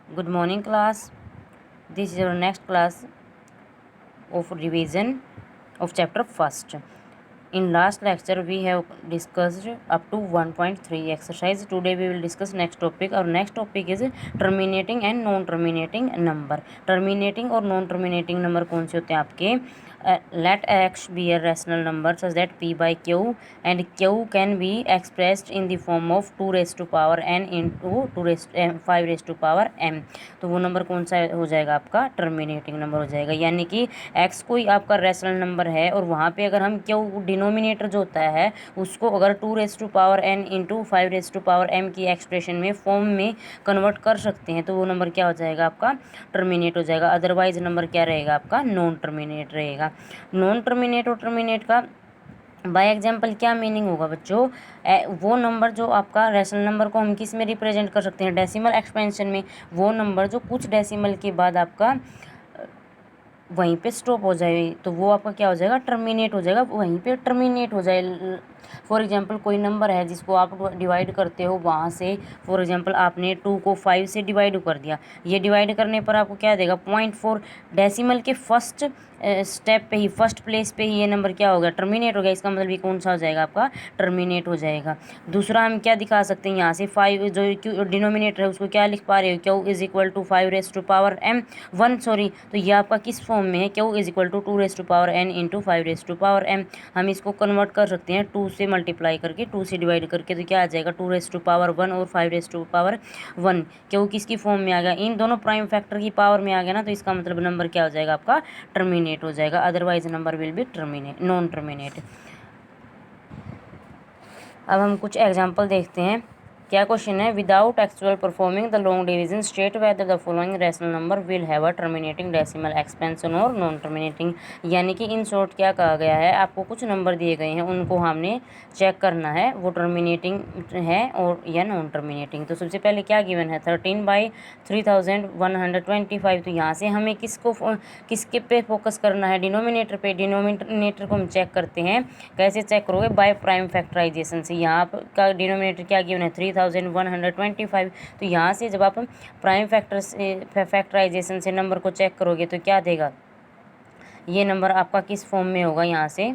Good morning, class. This is our next class of revision of chapter first. In last lecture, we have discussed up to 1.3 exercise. Today, we will discuss next topic. Our next topic is terminating and non-terminating number. Terminating और non-terminating number कौन से होते हैं आपके? Let x be a rational number such that p by q and q can be expressed in the form of 2 raised to power n into 5 raised to power m. तो वो number कौन सा हो जाएगा आपका? टर्मिनेटिंग नंबर हो जाएगा। यानी कि x कोई आपका रेशनल नंबर है और वहाँ पे अगर हम q डिनोमिनेटर जो होता है उसको अगर 2 raised to power n into 5 raised to power m की एक्सप्रेशन में फॉर्म में कन्वर्ट कर सकते हैं तो वो नंबर क्या हो जाएगा आपका? टर्मिनेट हो जाएगा। अदरवाइज नंबर क्या रहेगा आपका? नॉन टर्मिनेट रहेगा। नॉन टर्मिनेट और टर्मिनेट का बाय एग्जाम्पल क्या मीनिंग होगा बच्चों? वो नंबर जो आपका रेशनल नंबर को हम किस में रिप्रेजेंट कर सकते हैं? डेसिमल एक्सपेंशन में। वो नंबर जो कुछ डेसिमल के बाद आपका वहीं पे स्टॉप हो जाए तो वो आपका क्या हो जाएगा? टर्मिनेट हो जाएगा, वहीं पे टर्मिनेट हो जाए। फॉर एग्जांपल कोई नंबर है जिसको आप डिवाइड करते हो, वहाँ से फॉर एग्जांपल आपने 2 को 5 से डिवाइड कर दिया। ये डिवाइड करने पर आपको क्या देगा? 0.4 डेसिमल के फर्स्ट स्टेप पे ही, फर्स्ट प्लेस पे ही ये नंबर क्या हो गया? टर्मिनेट हो गया। इसका मतलब ये कौन सा हो जाएगा आपका? टर्मिनेट हो जाएगा। दूसरा हम क्या दिखा सकते हैं यहाँ से? 5 जो डिनोमिनेटर है उसको क्या लिख पा रहे हो? Q is equal to 5 raise to power m 1 sorry. तो ये आपका किस फॉर्म में है? Q is equal to 2 raise to power n into 5 raise to power m। हम इसको कन्वर्ट कर सकते हैं 2 से मल्टीप्लाई करके, 2 से डिवाइड करके, तो क्या आ जाएगा? 2 रेस टू पावर 1 और 5 रेस टू पावर 1। क्यों किसकी फॉर्म में आ गया? इन दोनों प्राइम फैक्टर की पावर में आ गया ना, तो इसका मतलब नंबर क्या हो जाएगा आपका? टर्मिनेट हो जाएगा। Otherwise number will be terminate, non terminate. अब हम कुछ एग्जाम्पल देखते हैं। क्या क्वेश्चन है? Without actual performing the long division state whether the following rational number will have a terminating decimal expansion और नॉन टर्मिनेटिंग। यानी कि इन शॉर्ट क्या कहा गया है? आपको कुछ नंबर दिए गए हैं, उनको हमने चेक करना है वो टर्मिनेटिंग है और या नॉन टर्मिनेटिंग। तो सबसे पहले क्या गिवन है? 13/3125। तो यहाँ से हमें किसके पे फोकस करना है? डिनोमिनेटर पे। डिनोमिनेटर को हम चेक करते हैं। कैसे चेक करोगे? बाय प्राइम फैक्टराइजेशन से। यहाँ का डिनोमिनेटर क्या गिवन है? 3125। तो यहाँ से जब आप प्राइम फैक्टराइजेशन से नंबर को चेक करोगे तो क्या देगा? ये नंबर आपका किस फॉर्म में होगा? यहाँ से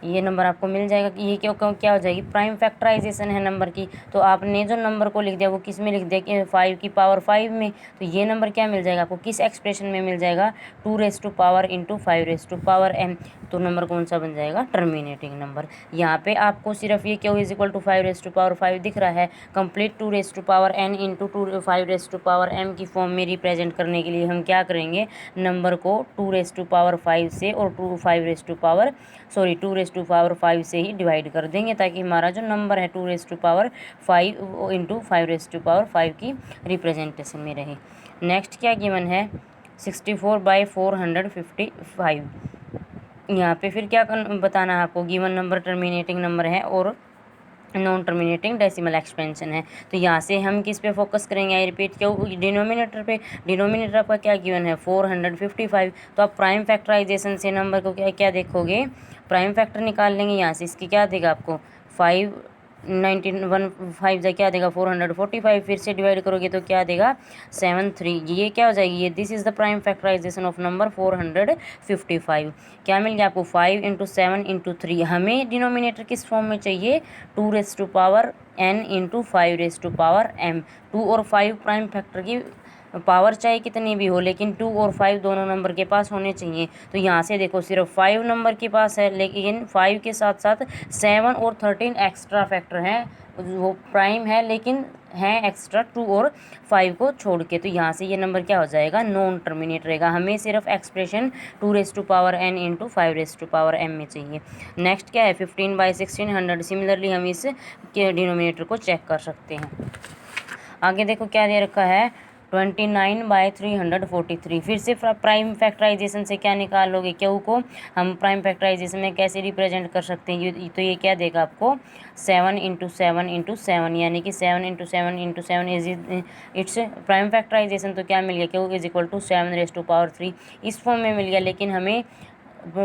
ये नंबर आपको मिल जाएगा कि ये क्या हो जाएगी? प्राइम फैक्टराइजेशन है नंबर की। तो आपने जो नंबर को लिख दिया वो किस में लिख दिया कि 5 की पावर 5 में। तो ये नंबर क्या मिल जाएगा आपको? किस एक्सप्रेशन में मिल जाएगा? 2 raise to power into 5 raise to power m। तो नंबर कौन सा बन जाएगा? Terminating number. यहाँ पे आपको सिर्फ ये q is equal to 5 raise to power 5 दिख रहा है। Complete 2 raise to power n into 5 raise to power m की फॉर्म में रिप्रेजेंट करने के लिए हम क्या करेंगे? नंबर को 2 रेस टू पावर 5 से और 2 रेस टू पावर 5 से ही डिवाइड कर देंगे, ताकि हमारा जो नंबर है 2 raise to power 5 into 5 raise to power 5 की रिप्रेजेंटेशन में रहे। नेक्स्ट क्या गिवन है? 64/455। यहाँ पे फिर क्या बताना है आपको? गिवन नंबर टर्मिनेटिंग नंबर है और नॉन टर्मिनेटिंग डेसिमल एक्सपेंशन है। तो यहाँ से हम किस पे फोकस करेंगे? आई रिपीट, क्यों? डिनोमिनेटर पे। डिनोमिनेटर आपका क्या गिवन है? 455। तो आप प्राइम फैक्टराइजेशन से नंबर को क्या देखोगे? प्राइम फैक्टर निकाल लेंगे यहाँ से। इसकी क्या देगा आपको? 5 क्या देगा? 445। फिर से डिवाइड करोगे तो क्या देगा? 73। ये क्या हो जाएगी? ये this is the prime factorization of number 455। क्या मिल गया आपको? 5 इंटू 7 इंटू 3। हमें डिनोमिनेटर किस फॉर्म में चाहिए? 2 raise to power n into 5 raise to power m। 2 और 5 प्राइम फैक्टर की पावर चाहे कितनी भी हो, लेकिन 2 और 5 दोनों नंबर के पास होने चाहिए। तो यहाँ से देखो सिर्फ 5 नंबर के पास है, लेकिन 5 के साथ साथ 7 और 13 एक्स्ट्रा फैक्टर हैं। वो प्राइम है लेकिन हैं एक्स्ट्रा 2 और 5 को छोड़ के। तो यहाँ से ये नंबर क्या हो जाएगा? नॉन टर्मिनेट रहेगा। हमें सिर्फ expression 2 raise to power n into 5 raise to power m में चाहिए। नेक्स्ट क्या है? 15/1600। सिमिलरली हम इस डिनोमिनेटर को चेक कर सकते हैं। आगे देखो क्या दे रखा है? 29/343। फिर से प्राइम फैक्टराइजेशन से क्या निकालोगे? क्यू को हम प्राइम फैक्टराइजेशन में कैसे रिप्रेजेंट कर सकते हैं? तो ये क्या देगा आपको? 7 इंटू 7 इंटू 7, यानी कि 7 into 7 into 7 is it's prime factorization. तो क्या मिल गया? Q is equal to 7 raise to power 3 इस फॉर्म में मिल गया। लेकिन हमें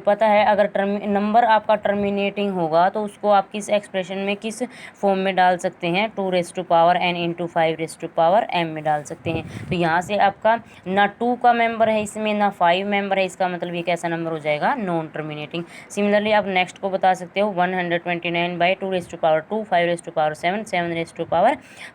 पता है अगर नंबर आपका टर्मिनेटिंग होगा तो उसको आप किस एक्सप्रेशन में, किस फॉर्म में डाल सकते हैं, 2n इंटू 5m में डाल सकते हैं। तो यहाँ से आपका ना 2 का मेंबर है इसमें, ना 5 मेंबर है, इसका मतलब ये कैसा नंबर हो जाएगा, नॉन टर्मिनेटिंग। सिमिलरली आप नेक्स्ट को बता सकते हो 129/2 5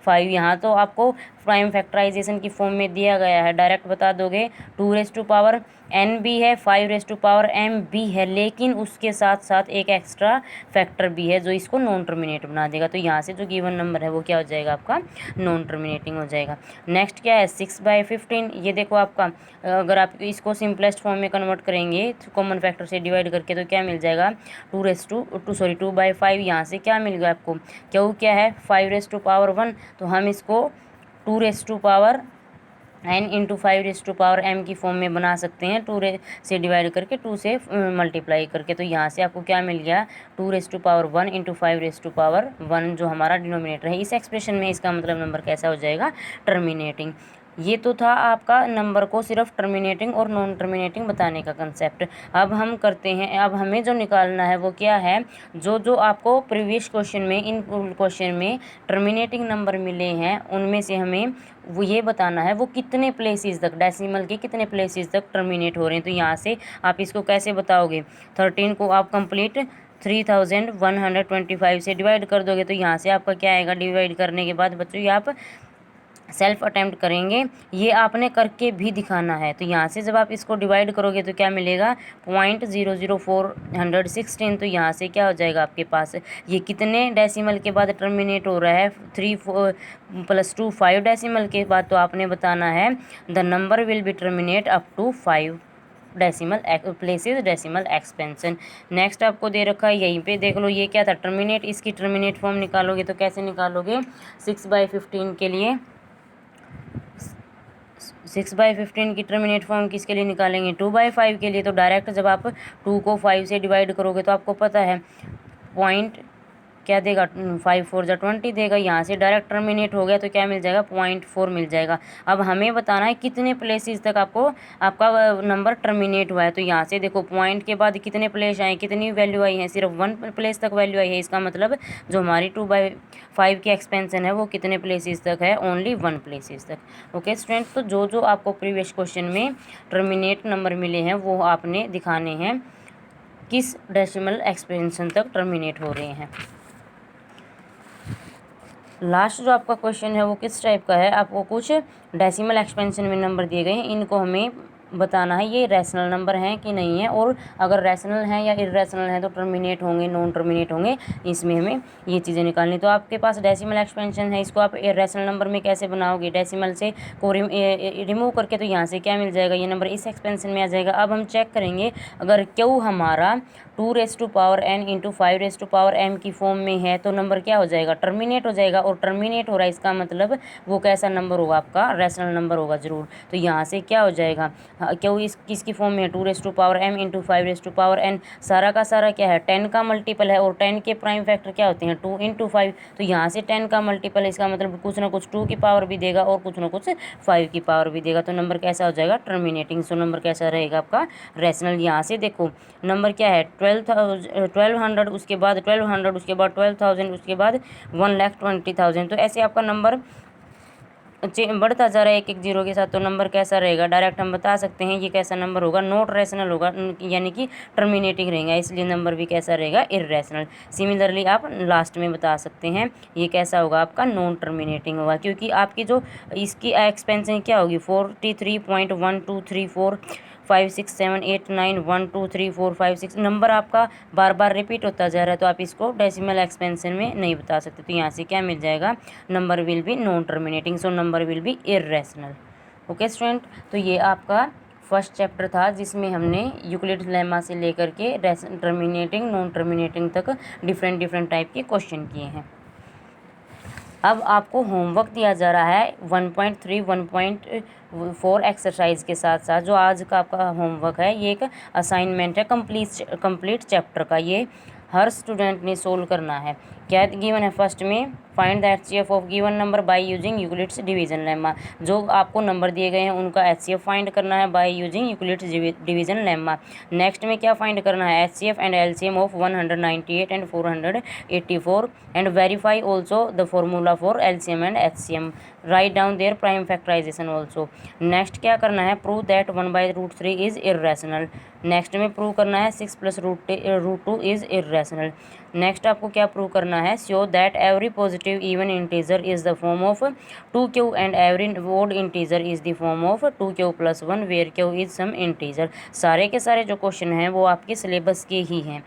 7 यहाँ तो आपको प्राइम फैक्टराइजेशन की फॉर्म में दिया गया है, डायरेक्ट बता दोगे 2n भी है, 5m भी है, लेकिन उसके साथ साथ एक एक्स्ट्रा फैक्टर भी है जो इसको नॉन टर्मिनेट बना देगा। तो यहाँ से जो गिवन नंबर है वो क्या हो जाएगा, आपका नॉन टर्मिनेटिंग हो जाएगा। नेक्स्ट क्या है 6/15। ये देखो आपका अगर आप इसको सिंपलेस्ट फॉर्म में कन्वर्ट करेंगे कॉमन फैक्टर से डिवाइड करके तो क्या मिल जाएगा, 2/5। यहाँ से क्या मिल गया आपको, क्यों क्या है 5/1, तो हम इसको 2n इंटू 5m की फॉर्म में बना सकते हैं, 2 से डिवाइड करके 2 से मल्टीप्लाई करके। तो यहाँ से आपको क्या मिल गया, 2^1 इंटू 5^1 जो हमारा डिनोमिनेटर है इस एक्सप्रेशन में, इसका मतलब नंबर कैसा हो जाएगा, टर्मिनेटिंग। ये तो था आपका नंबर को सिर्फ टर्मिनेटिंग और नॉन टर्मिनेटिंग बताने का कंसेप्ट। अब हम करते हैं, अब हमें जो निकालना है वो क्या है, जो आपको प्रीवियस क्वेश्चन में, इन क्वेश्चन में टर्मिनेटिंग नंबर मिले हैं उनमें से हमें वो ये बताना है वो कितने प्लेसेस तक, डेसिमल के कितने प्लेसेस तक टर्मिनेट हो रहे हैं। तो यहाँ से आप इसको कैसे बताओगे, 13 को आप कंप्लीट 3125 से डिवाइड कर दोगे। तो यहाँ से आपका क्या आएगा, डिवाइड करने के बाद बच्चों ये आप सेल्फ अटेम्प्ट करेंगे, ये आपने करके भी दिखाना है। तो यहाँ से जब आप इसको डिवाइड करोगे तो क्या मिलेगा, 0.00416। तो यहाँ से क्या हो जाएगा आपके पास, ये कितने डेसिमल के बाद टर्मिनेट हो रहा है, 3 4 + 2 5 डेसिमल के बाद। तो आपने बताना है the number will be terminate up to 5 decimal places decimal expansion. Next आपको दे रखा है, यहीं पे देख लो ये क्या था, टर्मिनेट। इसकी टर्मिनेट फॉर्म निकालोगे तो कैसे निकालोगे, 6/15 के लिए 6/15 की टर्मिनेट फॉर्म किसके लिए निकालेंगे, 2/5 के लिए। तो डायरेक्ट जब आप 2 को 5 से डिवाइड करोगे तो आपको पता है पॉइंट क्या देगा, 5 4 20 देगा। यहाँ से डायरेक्ट टर्मिनेट हो गया तो क्या मिल जाएगा, 0.4 मिल जाएगा। अब हमें बताना है कितने प्लेसेस तक आपका नंबर टर्मिनेट हुआ है। तो यहाँ से देखो पॉइंट के बाद कितने प्लेस आए, कितनी वैल्यू आई है, सिर्फ 1 प्लेस तक वैल्यू आई है। इसका मतलब जो हमारी 2/5 की एक्सपेंशन है वो कितने प्लेसेस तक है, ओनली 1 प्लेसेस तक। ओके स्टूडेंट, तो जो आपको प्रीवियस क्वेश्चन में टर्मिनेट नंबर मिले हैं वो आपने दिखाने हैं किस डेसिमल एक्सपेंशन तक टर्मिनेट हो रहे हैं। लास्ट जो आपका क्वेश्चन है वो किस टाइप का है, आपको कुछ डेसिमल एक्सपेंशन में नंबर दिए गए हैं, इनको हमें बताना है ये रैशनल नंबर हैं कि नहीं है, और अगर रैशनल हैं या इर्रेशनल हैं तो टर्मिनेट होंगे, नॉन टर्मिनेट होंगे, इसमें हमें ये चीज़ें निकालनी। तो आपके पास डेसिमल एक्सपेंशन है, इसको आप इर्रेशनल नंबर में कैसे बनाओगे, डेसिमल से को रिमूव करके। तो यहाँ से क्या मिल जाएगा, ये नंबर इस एक्सपेंशन में आ जाएगा। अब हम चेक करेंगे अगर क्यों हमारा 2n इंटू 5m की फॉर्म में है तो नंबर क्या हो जाएगा, टर्मिनेट हो जाएगा। और टर्मिनेट हो रहा है इसका मतलब वो कैसा नंबर होगा, आपका रैशनल नंबर होगा ज़रूर। तो यहाँ से क्या हो जाएगा, क्यों इस किसकी फॉर्म में है, 2m इंटू 5n, सारा का सारा क्या है, 10 का मल्टीपल है, और 10 के प्राइम फैक्टर क्या होते हैं, 2 इंटू 5। तो यहाँ से 10 का मल्टीपल है, इसका मतलब कुछ ना कुछ 2 की पावर भी देगा और कुछ ना कुछ 5 की पावर भी देगा। तो नंबर कैसा हो जाएगा, टर्मिनेटिंग। सो नंबर कैसा रहेगा आपका, रैशनल। यहाँ से देखो नंबर क्या है, 1200, उसके बाद 1200, उसके बाद 12,000, उसके बाद 1,20,000। तो ऐसे आपका नंबर बढ़ता जा रहा है एक एक जीरो के साथ। तो नंबर कैसा रहेगा, डायरेक्ट हम बता सकते हैं ये कैसा नंबर होगा, नॉट रैशनल होगा, यानी कि टर्मिनेटिंग रहेगा, इसलिए नंबर भी कैसा रहेगा, इर्रेशनल। सिमिलरली आप लास्ट में बता सकते हैं ये कैसा होगा, आपका नॉन टर्मिनेटिंग होगा, क्योंकि आपकी जो इसकी एक्सपेंशन क्या होगी, 43.1234 5 6 7 8 9 1 2 3 4 5 6 नंबर आपका बार बार रिपीट होता जा रहा है, तो आप इसको डेसिमल एक्सपेंशन में नहीं बता सकते। तो यहाँ से क्या मिल जाएगा, number will B non terminating, so number will B irrational. Okay student, तो ये आपका फर्स्ट चैप्टर था जिसमें हमने यूक्लिड्स लेमा से लेकर के टर्मिनेटिंग नॉन टर्मिनेटिंग तक डिफरेंट टाइप के क्वेश्चन किए हैं। अब आपको होमवर्क दिया जा रहा है 1.3 1.4 एक्सरसाइज के साथ साथ। जो आज का आपका होमवर्क है ये एक असाइनमेंट है कंप्लीट चैप्टर का, ये हर स्टूडेंट ने सोल्व करना है। क्या गिवन है फर्स्ट में, find the HCF of given number by using Euclid's division lemma. जो आपको नंबर दिए गए हैं उनका HCF फाइंड करना है by using Euclid's division lemma. Next में क्या फाइंड करना है, HCF and LCM of 198 and 484 and verify also the formula for LCM and HCM। Write down their prime factorization also. Next क्या करना है, prove that 1/√3 is irrational. Next में prove करना है 6 + √2 इज इर्रेशनल। नेक्स्ट आपको क्या प्रूव करना है, show that every positive even integer is the form of 2q and every odd integer is the form of 2q + 1 where q is some integer. सारे के सारे जो क्वेश्चन हैं वो आपके सिलेबस के ही हैं।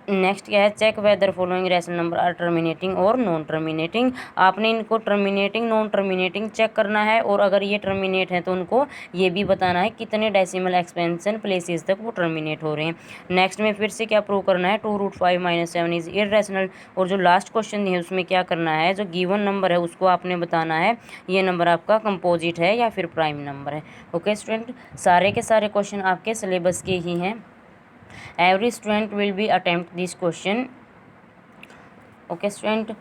नेक्स्ट क्या है, check whether following rational number are terminating और नॉन टर्मिनेटिंग। आपने इनको टर्मिनेटिंग नॉन टर्मिनेटिंग चेक करना है, और अगर ये टर्मिनेट है तो उनको ये भी बताना है कितने डेसिमल एक्सपेंशन प्लेसेस तक वो टर्मिनेट हो रहे हैं। नेक्स्ट में फिर से क्या प्रूव करना है, 2√5 - 7 इज इर्रेशनल। और जो लास्ट क्वेश्चन है उसमें क्या करना है, जो गिवन नंबर है उसको आपने बताना है ये नंबर आपका कंपोजिट है या फिर प्राइम नंबर है। ओके स्टूडेंट, सारे के सारे क्वेश्चन आपके सिलेबस के ही हैं। Every student will be attempt this question. Okay student,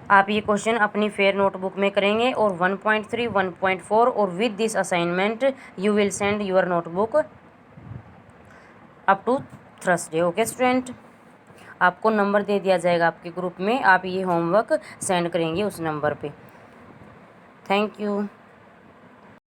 आप ये क्वेश्चन अपनी फेयर नोटबुक में करेंगे, और 1.3, 1.4 और with this assignment you will send your notebook up to Thursday. Okay student, आपको नंबर दे दिया जाएगा आपके ग्रुप में, आप ये होमवर्क सेंड करेंगे उस नंबर पे। Thank you.